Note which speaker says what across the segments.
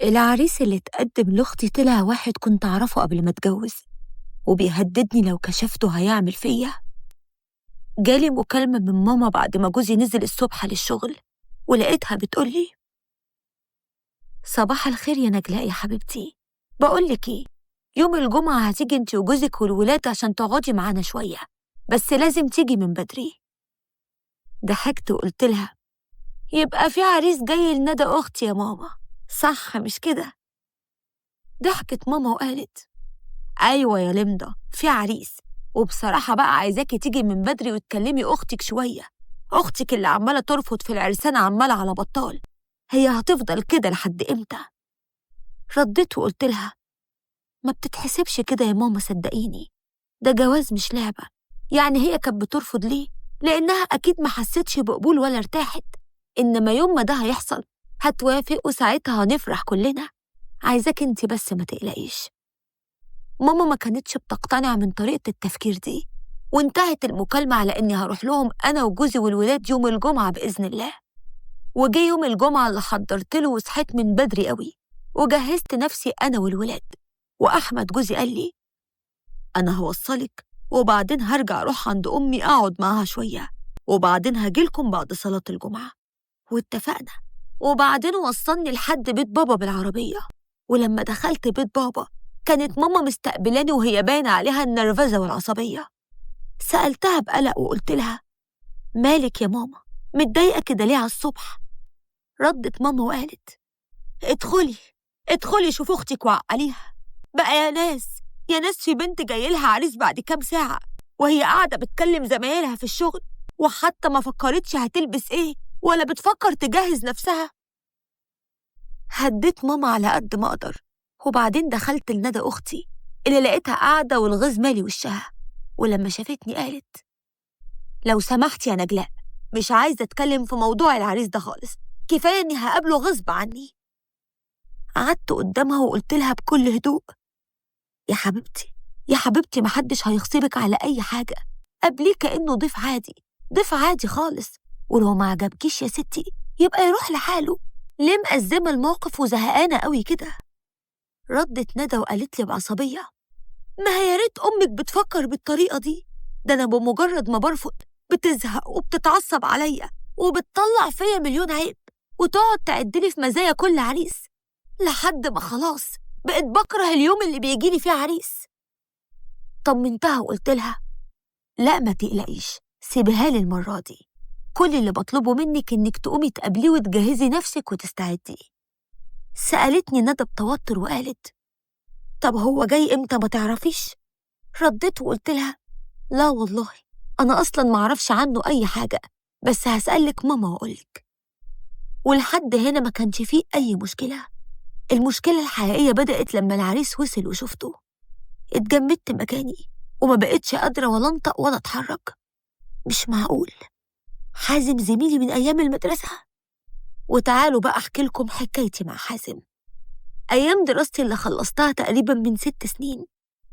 Speaker 1: العريس اللي اتقدم لأختي طلع واحد كنت أعرفه قبل ما اتجوز، وبيهددني لو كشفته هيعمل فيا. جالي مكالمة من ماما بعد ما جوزي نزل الصبح للشغل، ولقيتها بتقولي: صباح الخير يا نجلاء يا حبيبتي، بقولك ايه، يوم الجمعة هتيجي انت وجوزك والولاد عشان تقعدي معانا شوية، بس لازم تيجي من بدري. ضحكت وقلت لها: يبقى في عريس جاي لندى أختي يا ماما، صح مش كده؟ ضحكت ماما وقالت: أيوة يا لمضة، في عريس، وبصراحة بقى عايزاكي تيجي من بدري وتكلمي أختك شوية. أختك اللي عمالة ترفض في العرسان عمالة على بطال، هي هتفضل كده لحد إمتى؟ رديت وقلت لها: ما بتتحسبش كده يا ماما، صدقيني ده جواز مش لعبة. يعني هي كانت بترفض ليه؟ لأنها أكيد ما حسيتش بقبول ولا ارتاحت، إنما يوم ما ده هيحصل هتوافق وساعتها هنفرح كلنا. عايزاك انتي بس ما تقلقيش. ماما ما كانتش بتقتنع من طريقة التفكير دي، وانتهت المكالمة على إني هروح لهم أنا وجوزي والولاد يوم الجمعة بإذن الله. وجي يوم الجمعة اللي حضرت له وصحيت من بدري قوي وجهزت نفسي أنا والولاد، وأحمد جوزي قال لي: أنا هوصلك وبعدين هرجع أروح عند أمي أقعد معاها شوية، وبعدين هجيلكم بعد صلاة الجمعة. واتفقنا، وبعدين وصلني لحد بيت بابا بالعربية. ولما دخلت بيت بابا كانت ماما مستقبلاني وهي باين عليها النرفزة والعصبية. سألتها بقلق وقلت لها: مالك يا ماما، متضايقة كده ليه على الصبح؟ ردت ماما وقالت: ادخلي ادخلي شوف أختك وعقليها بقى. يا ناس في بنت جايلها عريس بعد كام ساعة وهي قاعدة بتكلم زمايلها في الشغل، وحتى ما فكرتش هتلبس ايه ولا بتفكر تجهز نفسها. هديت ماما على قد ما أقدر، وبعدين دخلت لندى أختي اللي لقيتها قاعدة والغيظ مالي وشها. ولما شافتني قالت: لو سمحت يا نجلاء، مش عايزة أتكلم في موضوع العريس ده خالص، كفاية إني هقابله غصب عني. قعدت قدامها وقلت لها بكل هدوء: يا حبيبتي يا حبيبتي، محدش هيغصبك على أي حاجة، قبليه كأنه ضيف عادي، ضيف عادي خالص، ولو ما عجبكيش يا ستي يبقى يروح لحاله. ليه مأزمة الموقف وزهقانة قوي كده؟ ردت ندى وقالت لي بعصبية: ما هي يا ريت أمك بتفكر بالطريقة دي، ده أنا بمجرد ما برفض بتزهق وبتتعصب عليا وبتطلع فيا مليون عيب، وتقعد تعدلي في مزايا كل عريس، لحد ما خلاص بقيت بكره اليوم اللي بيجيلي فيه عريس. طمنتها وقلت لها: لا ما تقلقيش، سيبها لي المرة دي، كل اللي بطلبه منك إنك تقومي تقابليه وتجهزي نفسك وتستعدي. سألتني ندى بتوتر وقالت: طب هو جاي إمتى ما تعرفيش؟ رديت وقلت لها: لا والله، أنا أصلاً معرفش عنه أي حاجة، بس هسألك ماما وأقولك. ولحد هنا ما كانش فيه أي مشكلة. المشكلة الحقيقية بدأت لما العريس وصل وشفته. اتجمدت مكاني وما بقتش قادرة ولا أنطق ولا أتحرك. مش معقول، حازم زميلي من أيام المدرسة؟ وتعالوا بقى أحكي لكم حكايتي مع حازم. أيام دراستي اللي خلصتها تقريباً من 6 سنين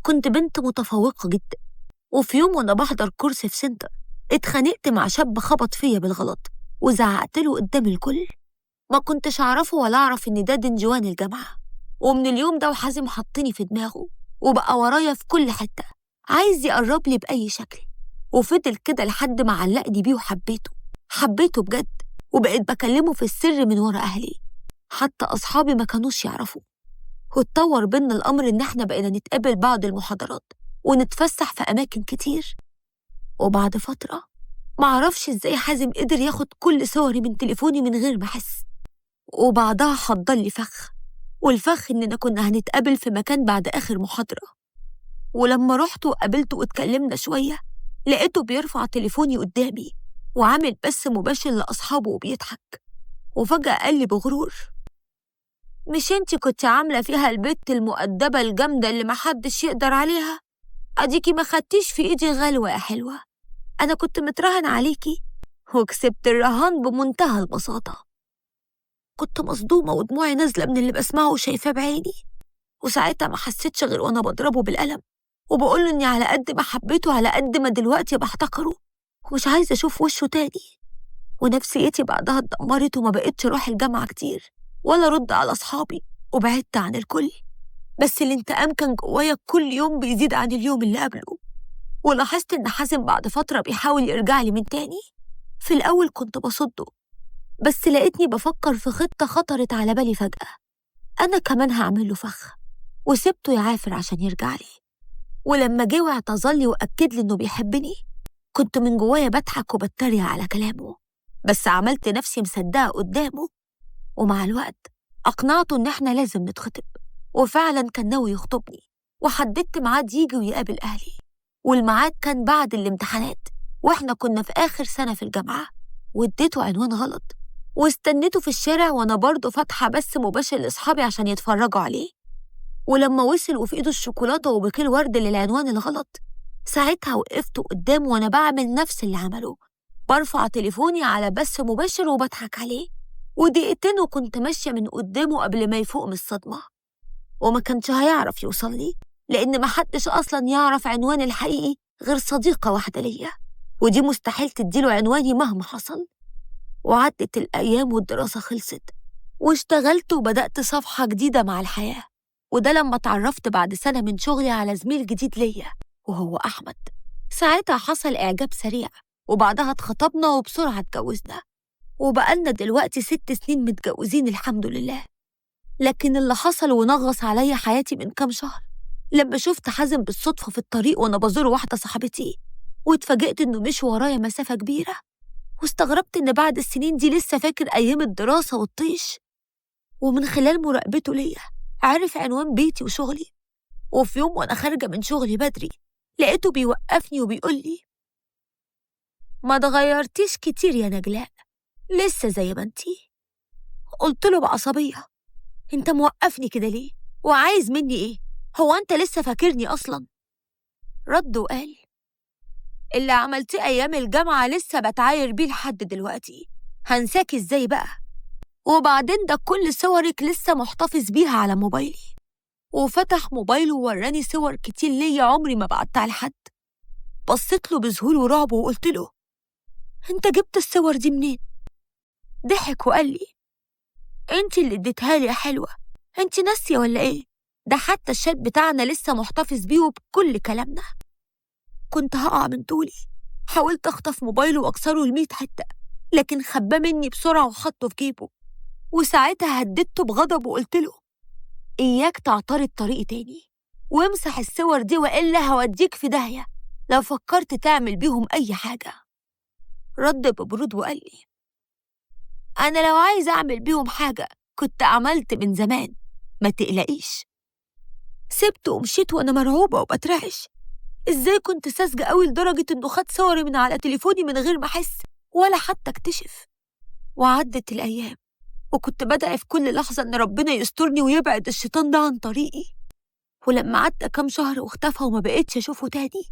Speaker 1: كنت بنت متفوقة جدا، وفي يوم وأنا بحضر كورس في سنتر اتخانقت مع شاب خبط فيا بالغلط وزعقت له قدام الكل. ما كنتش أعرفه ولا أعرف إن ده دنجوان الجامعة. ومن اليوم ده وحازم حطني في دماغه وبقى ورايا في كل حتة، عايز يقرب لي بأي شكل، وفضل كده لحد ما علقني بيه وحبيته بجد، وبقيت بكلمه في السر من ورا أهلي، حتى أصحابي ما كانوش يعرفوا. واتطور بينا الأمر إن احنا بقينا نتقابل بعد المحاضرات ونتفسح في أماكن كتير. وبعد فترة معرفش إزاي حازم قدر ياخد كل صوري من تليفوني من غير ما أحس، وبعدها حضر لي فخ، والفخ إننا كنا هنتقابل في مكان بعد آخر محاضرة. ولما رحت وقابلته واتكلمنا شوية لقيته بيرفع تليفوني قدامي وعامل بث مباشر لأصحابه وبيضحك، وفجأة قال لي بغرور: مش انتي كنت عاملة فيها البت المؤدبة الجامدة اللي محدش يقدر عليها؟ أديكي ما خدتيش في إيدي غلوة يا حلوة، أنا كنت متراهن عليكي وكسبت الرهان بمنتهى البساطة. كنت مصدومة ودموعي نازلة من اللي بسمعه وشايفاه بعيني، وساعتها ما حسيتش غير وأنا بضربه بالقلم وبقوله إني على قد ما حبيته على قد ما دلوقتي بحتقره ومش عايزة أشوف وشه تاني. ونفسيتي بعدها اتدمرت وما بقتش أروح الجامعة كتير ولا أرد على أصحابي وبعدت عن الكل. بس الانتقام كان جوايا كل يوم بيزيد عن اليوم اللي قبله. ولاحظت إن حازم بعد فترة بيحاول يرجع لي من تاني. في الأول كنت بصده، بس لقيتني بفكر في خطة خطرت على بالي فجأة. أنا كمان هعمله فخ، وسبته يعافر عشان يرجع لي. ولما جه واعتذر لي وأكد لي إنه بيحبني، كنت من جوايا بضحك وبتريق على كلامه، بس عملت نفسي مصدقة قدامه. ومع الوقت أقنعته إن إحنا لازم نتخطب، وفعلا كان ناوي يخطبني. وحددت ميعاد يجي ويقابل أهلي، والميعاد كان بعد الامتحانات، وإحنا كنا في آخر سنة في الجامعة. واديته عنوان غلط، واستنيته في الشارع وأنا برضه فاتحة بث مباشر لأصحابي عشان يتفرجوا عليه. ولما وصل وفي إيده الشوكولاتة وبكيل ورد للعنوان الغلط، ساعتها وقفت قدامه وأنا بعمل نفس اللي عمله، برفع تليفوني على بث مباشر وبضحك عليه. ودقيقتين وكنت ماشية من قدامه قبل ما يفوق من الصدمة. وما كانش هيعرف يوصل لي، لأن محدش أصلا يعرف عنواني الحقيقي غير صديقة واحدة ليا، ودي مستحيل تديله عنواني مهما حصل. وعدت الأيام والدراسة خلصت، واشتغلت وبدأت صفحة جديدة مع الحياة. وده لما اتعرفت بعد سنة من شغلي على زميل جديد ليا، وهو أحمد. ساعتها حصل إعجاب سريع، وبعدها اتخطبنا وبسرعة اتجوزنا، وبقالنا دلوقتي 6 سنين متجوزين الحمد لله. لكن اللي حصل ونغص عليا حياتي من كام شهر، لما شفت حازم بالصدفة في الطريق وأنا بزور واحدة صاحبتي، واتفاجئت إنه مشي ورايا مسافة كبيرة. واستغربت إن بعد السنين دي لسه فاكر أيام الدراسة والطيش. ومن خلال مراقبته ليا عارف عنوان بيتي وشغلي. وفي يوم وأنا خارجة من شغلي بدري، لقيته بيوقفني وبيقول لي: ما اتغيرتيش كتير يا نجلاء، لسه زي ما انتي. قلت له بعصبية: انت موقفني كده ليه؟ وعايز مني ايه؟ هو انت لسه فاكرني أصلا؟ رد وقال: اللي عملتيه أيام الجامعة لسه بتعاير بيه لحد دلوقتي، هنساكي ازاي بقى؟ وبعدين ده كل صورك لسه محتفظ بيها على موبايلي. وفتح موبايله ووراني صور كتير ليا عمري ما بعتها لحد. بصيت له بذهول ورعب وقلت له: انت جبت الصور دي منين؟ ضحك وقال لي: انت اللي اديتها لي يا حلوة، انت ناسية ولا ايه؟ ده حتى الشات بتاعنا لسه محتفظ بيه وبكل كلامنا. كنت هقع من طولي، حاولت اخطف موبايله واكسره ل100 حتة، لكن خباه مني بسرعة وحطه في جيبه. وساعتها هددته بغضب وقلت له: إياك تعترض طريقي تاني، وامسح الصور دي وإلا هوديك في داهية لو فكرت تعمل بيهم أي حاجة. رد ببرود وقال لي: أنا لو عايز أعمل بيهم حاجة كنت عملت من زمان، ما تقلقيش. سبته ومشيت وأنا مرعوبة وبترعش. إزاي كنت ساذجة قوي لدرجة إنه خد صوري من على تليفوني من غير ما أحس ولا حتى أكتشف؟ وعدت الأيام، وكنت بدعي في كل لحظة إن ربنا يسترني ويبعد الشيطان ده عن طريقي. ولما عدى كام شهر واختفى وما بقيتش أشوفه تاني،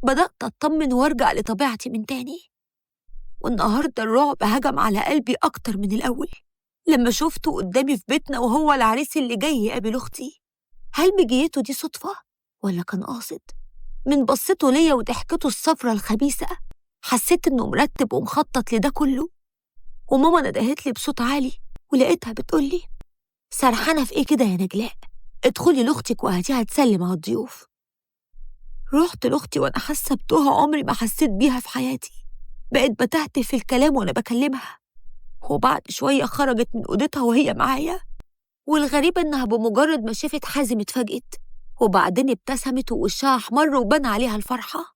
Speaker 1: بدأت أطمن وأرجع لطبيعتي من تاني. والنهاردة الرعب هجم على قلبي أكتر من الأول لما شفته قدامي في بيتنا وهو العريس اللي جاي يقابل أختي. هل مجيته دي صدفة ولا كان قاصد؟ من بصته ليا وضحكته الصفرة الخبيثة حسيت إنه مرتب ومخطط لده كله. وماما ندهت لي بصوت عالي ولقيتها بتقولي: سرحانة في إيه كده يا نجلاء؟ ادخلي لأختك وهاتيها تسلم على الضيوف. رحت لأختي وأنا حاسة بتوها عمري ما حسيت بيها في حياتي. بقيت بتهته في الكلام وأنا بكلمها، وبعد شوية خرجت من أوضتها وهي معايا. والغريب إنها بمجرد ما شافت حازم اتفاجئت، وبعدين ابتسمت ووشها أحمر وبان عليها الفرحة.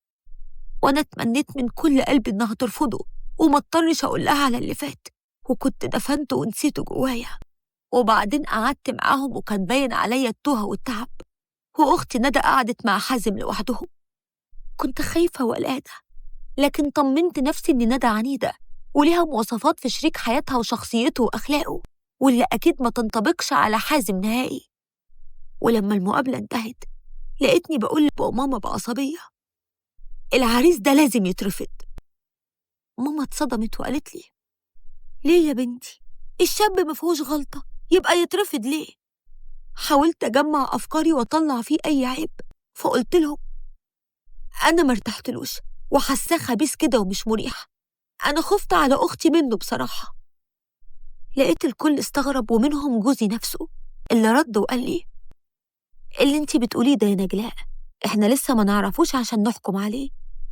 Speaker 1: وأنا اتمنيت من كل قلبي إنها ترفضه وما اضطرش أقول لها على اللي فات، وكنت دفنته ونسيته جوايا. وبعدين قعدت معاهم وكان باين عليا التوهة والتعب، وأختي ندى قعدت مع حازم لوحدهم. كنت خايفة وقلقانة، لكن طمنت نفسي إن ندى عنيدة وليها مواصفات في شريك حياتها وشخصيته وأخلاقه، واللي أكيد ما تنطبقش على حازم نهائي. ولما المقابلة انتهت لقيتني بقول لماما بعصبية: العريس ده لازم يترفض. ماما اتصدمت وقالت لي: ليه يا بنتي؟ الشاب مفهوش غلطة، يبقى يترفض ليه؟ حاولت أجمع أفكاري وأطلع فيه أي عيب، فقلت لهم: أنا مرتحتلوش وحاساه خبيث كده ومش مريح. أنا خفت على أختي منه بصراحة. لقيت الكل استغرب ومنهم جوزي نفسه، اللي رد وقال لي: اللي انتي بتقوليه ده يا نجلاء احنا لسه ما نعرفوش عشان نحكم عليه،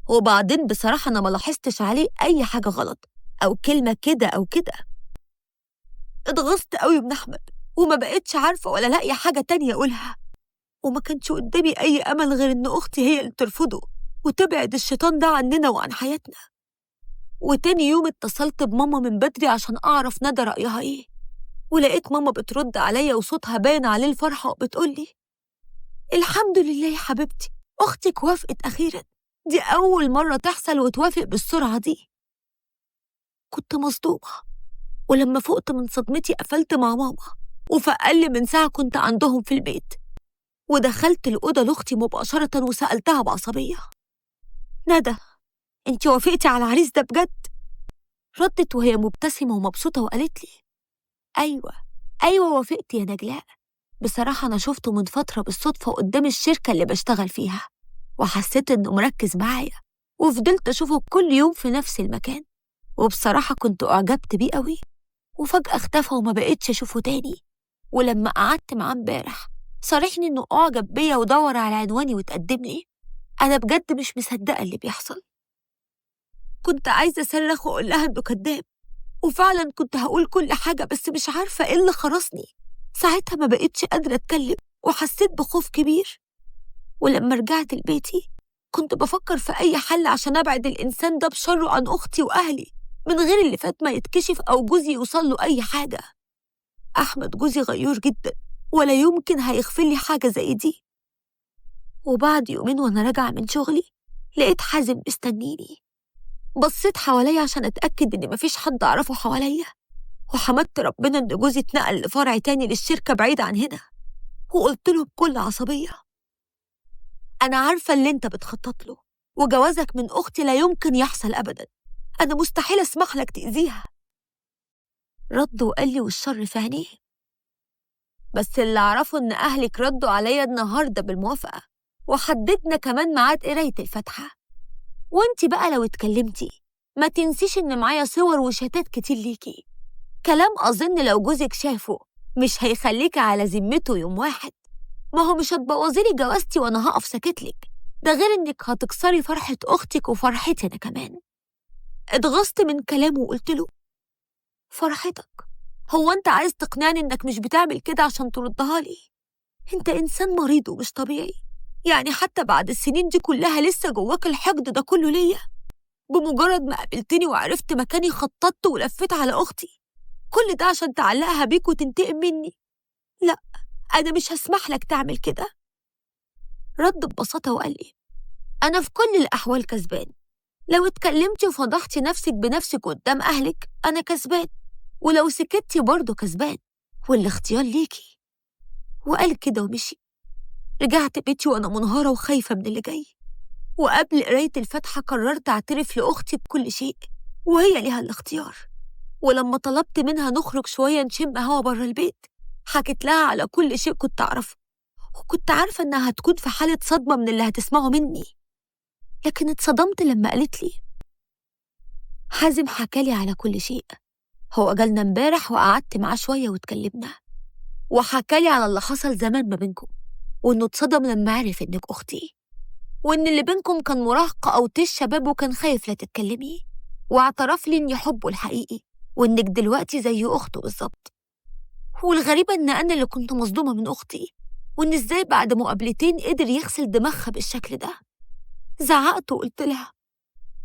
Speaker 1: وبعدين بصراحة أنا ما لاحظتش عليه أي حاجة غلط أو كلمة كده أو كده. اتغصت قوي من أحمد وما بقتش عارفة ولا لاقية حاجة تانية أقولها، وما كانش قدامي أي أمل غير إن أختي هي اللي ترفضه وتبعد الشيطان ده عننا وعن حياتنا. وتاني يوم اتصلت بماما من بدري عشان أعرف ندى رأيها إيه، ولقيت ماما بترد عليا وصوتها باين عليه الفرحة وبتقولي: الحمد لله يا حبيبتي، أختك وافقت أخيرا، دي أول مرة تحصل وتوافق بالسرعة دي. كنت مصدومة، ولما فقت من صدمتي قفلت مع ماما، وفي أقل من ساعة كنت عندهم في البيت، ودخلت الأوضة لأختي مباشرة وسألتها بعصبية: ندى، انتي وافقتي على العريس ده بجد؟ ردت وهي مبتسمة ومبسوطة وقالت لي: أيوة وافقت يا نجلاء، بصراحة أنا شفته من فترة بالصدفة قدام الشركة اللي بشتغل فيها، وحسيت إنه مركز معايا، وفضلت أشوفه كل يوم في نفس المكان، وبصراحة كنت أعجبت بيه قوي، وفجأة اختفى وما بقتش أشوفه تاني. ولما قعدت معاه امبارح صارحني إنه أعجب بيا ودور على عنواني وتقدم لي. أنا بجد مش مصدقة اللي بيحصل. كنت عايزة أصرخ وأقول لها إنه كداب، وفعلا كنت هقول كل حاجة، بس مش عارفة إيه اللي خرسني. ساعتها ما بقتش قادرة أتكلم وحسيت بخوف كبير. ولما رجعت لبيتي كنت بفكر في أي حل عشان أبعد الإنسان ده بشره عن أختي وأهلي، من غير اللي فات ما يتكشف أو جوزي يوصل له أي حاجة. أحمد جوزي غيور جدا، ولا يمكن هيغفر لي حاجة زي دي. وبعد يومين وأنا راجعة من شغلي لقيت حازم مستنيني. بصيت حواليا عشان أتأكد إن مفيش حد أعرفه حواليا، وحمدت ربنا إن جوزي اتنقل لفرع تاني للشركة بعيد عن هنا. وقلت له بكل عصبية: أنا عارفة اللي أنت بتخطط له، وجوازك من أختي لا يمكن يحصل أبدا، أنا مستحيل أسمح لك تأذيها. رد وقال لي والشر في عينيه: بس اللي أعرفه إن أهلك ردوا عليا النهاردة بالموافقة، وحددنا كمان ميعاد قراية الفاتحة. وانتي بقى لو اتكلمتي ما تنسيش إن معايا صور وشتات كتير ليكي، كلام أظن لو جوزك شافه مش هيخليكي على ذمته يوم واحد. ما هو مش هتبوظيلي جوازتي وأنا هقف ساكتلك، ده غير إنك هتكسري فرحة أختك وفرحتي أنا كمان. اتغصت من كلامه وقلت له: فرحتك؟ هو أنت عايز تقنعني إنك مش بتعمل كده عشان تردها لي؟ أنت إنسان مريض ومش طبيعي، يعني حتى بعد السنين دي كلها لسه جواك الحقد ده كله ليا؟ بمجرد ما قابلتني وعرفت مكاني خططت ولفيت على أختي، كل ده عشان تعلقها بيك وتنتقم مني؟ لا، أنا مش هسمح لك تعمل كده. رد ببساطة وقال لي: أنا في كل الأحوال كسبان، لو اتكلمتي وفضحتي نفسك بنفسك قدام أهلك أنا كسبان، ولو سكتي برضه كسبان، والاختيار ليكي. وقال كده ومشي. رجعت بيتي وأنا منهارة وخايفة من اللي جاي، وقبل قراية الفاتحة قررت أعترف لأختي بكل شيء، وهي ليها الاختيار. ولما طلبت منها نخرج شوية نشم هوا بره البيت، حكيت لها على كل شيء كنت أعرفه، وكنت عارفة إنها هتكون في حالة صدمة من اللي هتسمعه مني. لكن اتصدمت لما قالت لي: حازم حكالي على كل شيء، هو جالنا امبارح وقعدت معاه شوية واتكلمنا، وحكالي على اللي حصل زمان ما بينكم، وإنه اتصدم لما عرف إنك أختي، وإن اللي بينكم كان مراهقة أو طيش شباب وكان خايف لا تتكلمي، واعترف لي إني حبه الحقيقي، وإنك دلوقتي زي أخته بالظبط. والغريبة إن أنا اللي كنت مصدومة من أختي، وإن إزاي بعد مقابلتين قدر يغسل دماغها بالشكل ده. زعقت وقلت لها: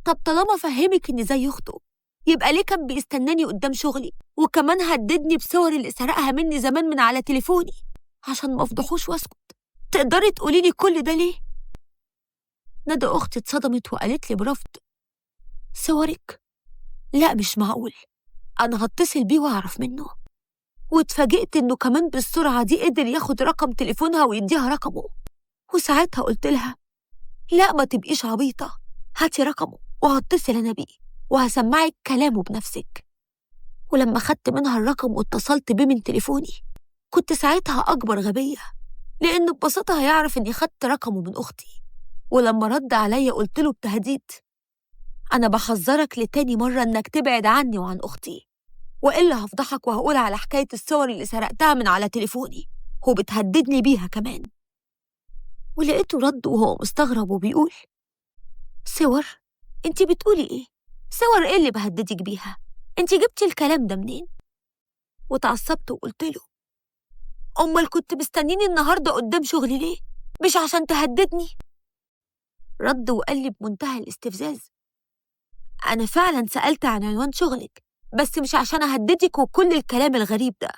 Speaker 1: طب طالما فهمك إني زي أخته، يبقى ليه كان بيستناني قدام شغلي، وكمان هددني بصور اللي سرقها مني زمان من على تليفوني عشان ما افضحوش واسكت؟ تقدري تقولي لي كل ده ليه؟ ندى أختي اتصدمت وقالت لي برفض: صورك؟ لا مش معقول، أنا هتصل بيه وأعرف منه. واتفاجئت إنه كمان بالسرعة دي قدر ياخد رقم تليفونها ويديها رقمه. وساعتها قلت لها: لا ما تبقيش عبيطة، هاتي رقمه وهتصل أنا بيه وهسمعك كلامه بنفسك. ولما خدت منها الرقم واتصلت بيه من تليفوني، كنت ساعتها أكبر غبية، لأنه ببساطة هيعرف إني خدت رقمه من أختي. ولما رد عليا قلت له بتهديد: أنا بحذرك لتاني مرة إنك تبعد عني وعن أختي، وإلا هفضحك وهقول على حكاية الصور اللي سرقتها من على تليفوني، وبتهددني بيها كمان. ولقيته رد وهو مستغرب وبيقول: صور؟ انتي بتقولي ايه؟ صور ايه اللي بهددك بيها؟ انتي جبتي الكلام ده منين؟ وتعصبت وقلت له: امال كنت مستنيني النهارده قدام شغلي ليه؟ مش عشان تهددني؟ رد وقال لي بمنتهى الاستفزاز: انا فعلا سألت عن عنوان شغلك، بس مش عشان اهددك وكل الكلام الغريب ده،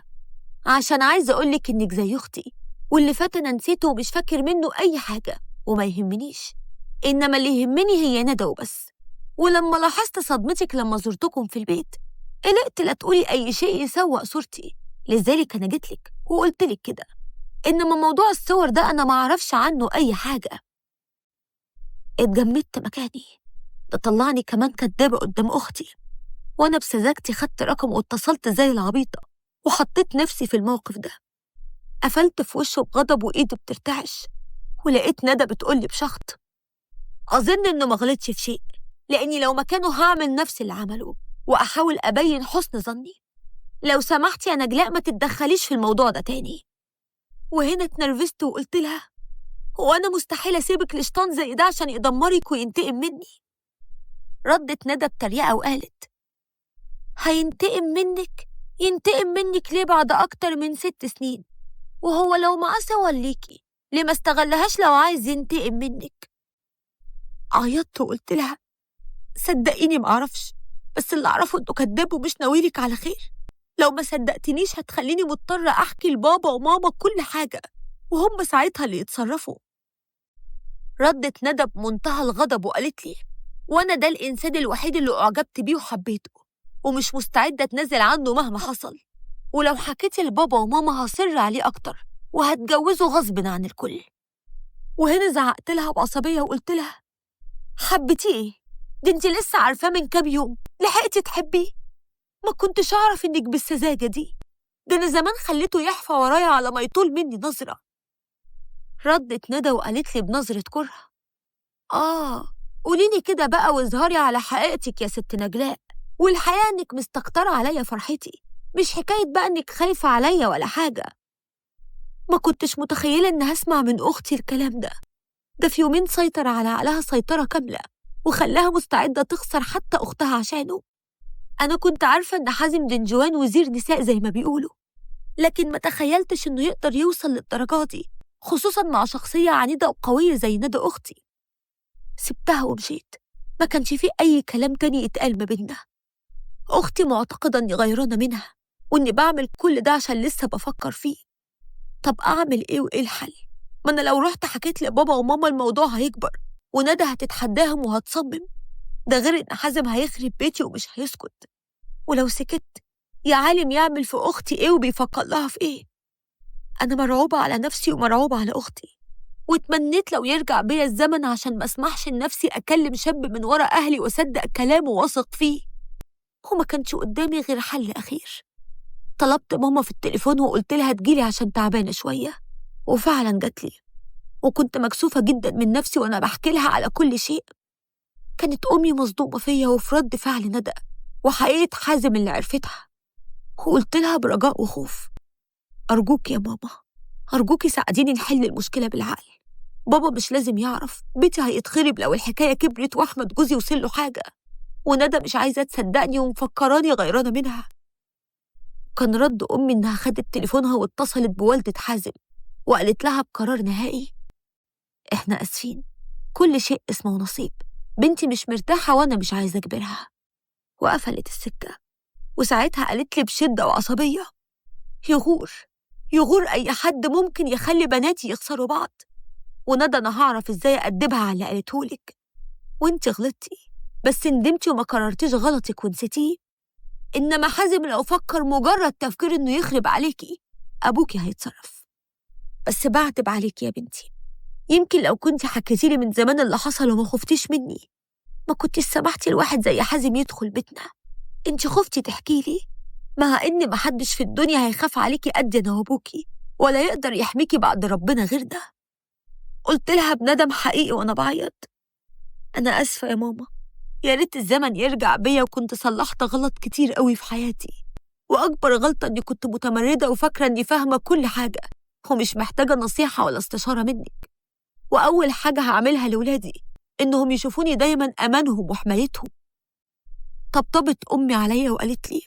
Speaker 1: عشان عايزه اقولك انك زي اختي، واللي فات انا نسيته ومش فاكر منه اي حاجه وما يهمنيش، انما اللي يهمني هي ندى وبس. ولما لاحظت صدمتك لما زرتكم في البيت، قلقت لا تقولي اي شيء يسوء صورتي، لذلك انا جيتلك وقلتلك كده. انما موضوع الصور ده انا ما اعرفش عنه اي حاجه. اتجمدت مكاني، ده طلعني كمان كدابه قدام اختي، وانا بسذاجتي خدت رقم واتصلت زي العبيطه وحطيت نفسي في الموقف ده. قفلت في وشه بغضب وايده بترتعش، ولقيت ندى بتقولي بشخط: اظن انه ما غلطش في شيء، لاني لو مكانه هعمل نفس اللي عمله واحاول ابين حسن ظني. لو سمحتي يا نجلاء ما تتدخليش في الموضوع ده تاني. وهنا اتنرفزت وقلت لها: هو انا مستحيل اسيبك لشيطان زي ده عشان يدمرك وينتقم مني؟ ردت ندى بتريقه وقالت: هينتقم منك؟ ينتقم منك ليه بعد اكتر من 6 سنين؟ وهو لو معاه صور ليكي ليه ما استغلهاش لو عايز ينتقم منك؟ عيطت وقلت لها: صدقيني معرفش، بس اللي اعرفه انه كداب ومش ناويلك على خير. لو ما صدقتنيش هتخليني مضطرة احكي لبابا وماما كل حاجة، وهم ساعتها اللي يتصرفوا. ردت ندى بمنتهى الغضب وقالت لي: وانا ده الانسان الوحيد اللي اعجبت بيه وحبيته، ومش مستعدة اتنازل عنه مهما حصل، ولو حكيت لبابا وماما هصر عليه اكتر وهتجوزه غصب عن الكل. وهنا زعقت لها بعصبية وقلت لها: حبيتيه ايه؟ دي انت لسه عارفاه من كام يوم، لحقتي تحبيه؟ ما كنتش اعرف انك بالسذاجة دي، ده انا زمان خليته يحفى ورايا على ما يطول مني نظرة. ردت ندى وقالت لي بنظرة كره: قوليلي كده بقى واظهري على حقيقتك يا ست نجلاء، والحقيقة انك مستكترة عليا فرحتي، مش حكاية بقى انك خايفة عليا ولا حاجة. ما كنتش متخيلة ان هسمع من اختي الكلام ده في يومين سيطر على عقلها سيطرة كاملة وخلاها مستعدة تخسر حتى اختها عشانه. انا كنت عارفة ان حازم دنجوان وزير نساء زي ما بيقولوا، لكن ما تخيلتش انه يقدر يوصل للدرجة دي، خصوصا مع شخصية عنيدة وقوية زي ندى اختي. سبتها ومشيت، ما كانش فيه اي كلام تاني يتقال ما بينا. اختي معتقدة اني غيرانة منها واني بعمل كل ده عشان لسه بفكر فيه. طب اعمل ايه وايه الحل؟ ما انا لو رحت حكيت لبابا وماما الموضوع هيكبر، وندى هتتحداهم وهتصمم، ده غير ان حازم هيخرب بيتي ومش هيسكت. ولو سكت يا عالم يعمل في اختي ايه وبيفكر لها في ايه. انا مرعوبة على نفسي ومرعوبة على اختي، واتمنيت لو يرجع بيا الزمن عشان ما اسمحش لنفسي اكلم شاب من ورا اهلي واصدق كلامه واثق فيه. وما كانش قدامي غير حل اخير. طلبت ماما في التليفون وقلت لها تجيلي عشان تعبانة شوية، وفعلا جات لي، وكنت مكسوفة جدا من نفسي وأنا بحكي لها على كل شيء. كانت أمي مصدومة فيا وفي رد فعل ندى وحقيقة حازم اللي عرفتها، وقلت لها برجاء وخوف: أرجوك يا ماما، أرجوكي ساعديني نحل المشكلة بالعقل. بابا مش لازم يعرف، بيتي هيتخرب لو الحكاية كبرت وأحمد جوزي وصل له حاجة، وندى مش عايزة تصدقني ومفكراني غيرانة منها. كان رد أمي إنها خدت تليفونها واتصلت بوالدة حازم وقالت لها بقرار نهائي: إحنا آسفين، كل شيء اسمه نصيب، بنتي مش مرتاحة وأنا مش عايزة أجبرها. وقفلت السكة، وساعتها قالت لي بشدة وعصبية: يغور أي حد ممكن يخلي بناتي يخسروا بعض، وندى أنا هعرف إزاي أدبها على اللي قالتهولك. وإنتي غلطتي، بس ندمتي وما كررتيش غلطك ونسيتيه. إنما حازم لو فكر مجرد تفكير إنه يخرب عليكي، أبوكي هيتصرف. بس بعتب عليكي يا بنتي، يمكن لو كنتي حكيتيلي من زمان اللي حصل وما خفتيش مني، ما كنتيش سمحتي لواحد زي حازم يدخل بيتنا. انتي خفتي تحكيلي، مع إن محدش في الدنيا هيخاف عليكي قد أنا وأبوكي، ولا يقدر يحميكي بعد ربنا غير ده. قلت لها بندم حقيقي وأنا بعيط: أنا آسفة يا ماما، يا ريت الزمن يرجع بيا وكنت صلحت غلط كتير قوي في حياتي، وأكبر غلطة إني كنت متمردة وفاكرة إني فاهمة كل حاجة، ومش محتاجة نصيحة ولا استشارة منك. وأول حاجة هعملها لولادي إنهم يشوفوني دايماً أمانهم وحمايتهم. طبطبت أمي عليا وقالت لي: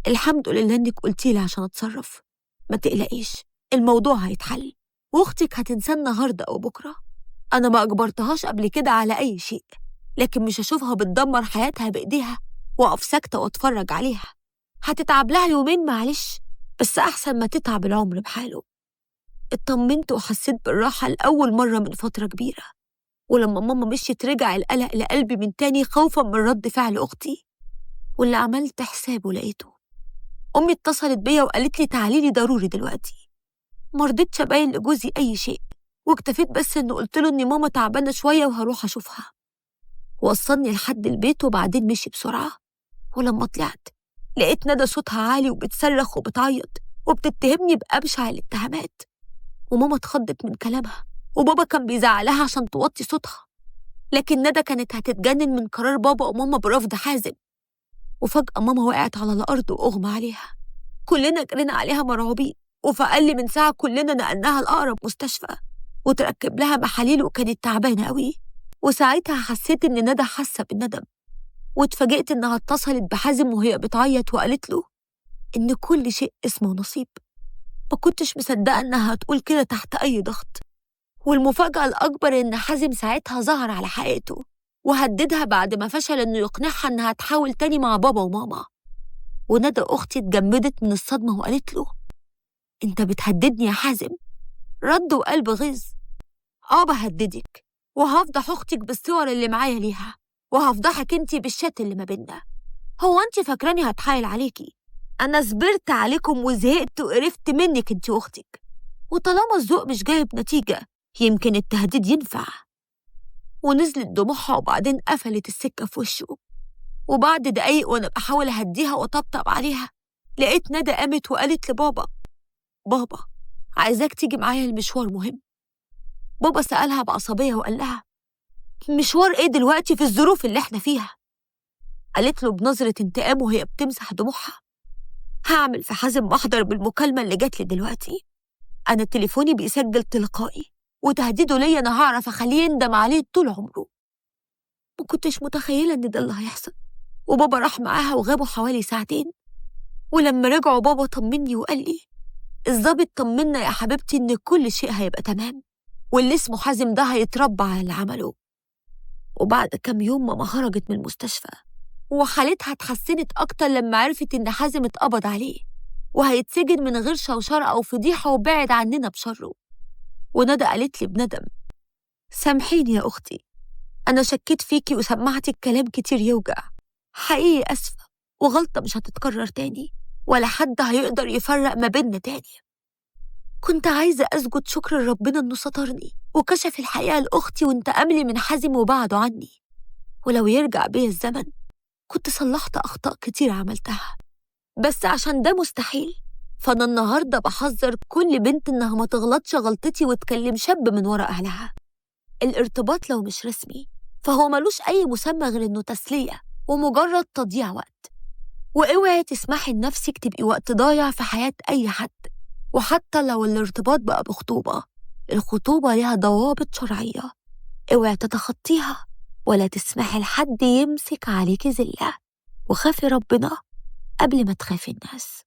Speaker 1: الحمد لله إنك قلتيلي عشان أتصرف، ما تقلقيش، الموضوع هيتحل، وأختك هتنسى النهاردة أو بكرة. أنا ما أجبرتهاش قبل كده على أي شيء، لكن مش هشوفها بتدمر حياتها بإيديها وأقف ساكتة وأتفرج عليها. هتتعب لها يومين معلش، بس أحسن ما تتعب العمر بحاله. اطمنت وحسيت بالراحة لأول مرة من فترة كبيرة. ولما ماما مشيت رجع القلق لقلبي من تاني خوفا من رد فعل أختي، واللي عملت حسابه لقيته. أمي اتصلت بيا وقالت لي تعالي لي ضروري دلوقتي. مرضتش أبين لجوزي أي شيء، واكتفيت بس إنه قلت له إن ماما تعبانة شوية وهروح أشوفها. وصلني لحد البيت وبعدين مشي بسرعة. ولما طلعت لقيت ندى صوتها عالي وبتصرخ وبتعيط وبتتهمني بأبشع الاتهامات. وماما اتخضت من كلامها، وبابا كان بيزعلها عشان توطي صوتها، لكن ندى كانت هتتجنن من قرار بابا وماما برفض حازم. وفجأة ماما وقعت على الأرض وأغمى عليها. كلنا جرينا عليها مرعوبين، وفي أقل من ساعة كلنا نقلناها لأقرب مستشفى وتركب لها محاليل، وكانت تعبانة قوي. وساعتها حسيت إن ندى حاسة بالندم، واتفاجئت إنها اتصلت بحازم وهي بتعيط وقالت له إن كل شيء اسمه نصيب. ما كنتش مصدقة إنها هتقول كده تحت أي ضغط. والمفاجأة الأكبر إن حازم ساعتها ظهر على حقيقته وهددها بعد ما فشل إنه يقنعها إنها تحاول تاني مع بابا وماما. وندى أختي اتجمدت من الصدمة وقالت له: أنت بتهددني يا حازم؟ رد وقال بغيظ: بهددك، وهفضح أختك بالصور اللي معايا ليها، وهفضحك أنتي بالشات اللي ما بينا. هو أنتي فاكراني هتحايل عليكي؟ أنا صبرت عليكم وزهقت وقرفت منك أنتي وأختك، وطالما الذوق مش جايب نتيجة يمكن التهديد ينفع. ونزلت دموعها وبعدين قفلت السكة في وشه. وبعد دقايق وأنا بحاول أهديها وأطبطب عليها لقيت ندى قامت وقالت لبابا: بابا، عايزاك تيجي معايا المشوار مهم. بابا سألها بعصبية وقال لها: مشوار إيه دلوقتي في الظروف اللي إحنا فيها؟ قالت له بنظرة انتقام وهي بتمسح دموعها: هعمل في حازم محضر بالمكالمة اللي جات لي دلوقتي. أنا تليفوني بيسجل تلقائي، وتهديده ليا أنا هعرف أخليه يندم عليه طول عمره. ما كنتش متخيلة إن ده اللي هيحصل. وبابا راح معاها وغابوا حوالي ساعتين. ولما رجعوا بابا طمني وقال لي: الظابط طمنا يا حبيبتي إن كل شيء هيبقى تمام، واللي اسمه حازم ده هيتربى على اللي عمله. وبعد كام يوم ماما خرجت من المستشفى، وحالتها اتحسنت أكتر لما عرفت إن حازم اتقبض عليه وهيتسجن من غير شوشرة أو فضيحة وبعد عننا بشره. وندى قالت لي بندم: سامحيني يا أختي، أنا شكيت فيكي وسمعتك كلام كتير يوجع. حقيقي أسفة، وغلطة مش هتتكرر تاني، ولا حد هيقدر يفرق ما بيننا تاني. كنت عايزة أسجد شكر لربنا إنه سترني وكشف الحقيقة لأختي وانتقم لي من حازم وبعده عني. ولو يرجع بيا الزمن كنت صلحت أخطاء كتير عملتها، بس عشان ده مستحيل فأنا النهاردة بحذر كل بنت إنها ما تغلطش غلطتي وتكلم شاب من ورا أهلها. الارتباط لو مش رسمي فهو ملوش أي مسمى غير إنه تسلية ومجرد تضييع وقت. واوعي تسمحي لنفسك تبقي وقت ضايع في حياة أي حد. وحتى لو الارتباط بقى بخطوبة، الخطوبة ليها ضوابط شرعية، اوعي تتخطيها ولا تسمحي لحد يمسك عليكي زلة. وخافي ربنا قبل ما تخافي الناس.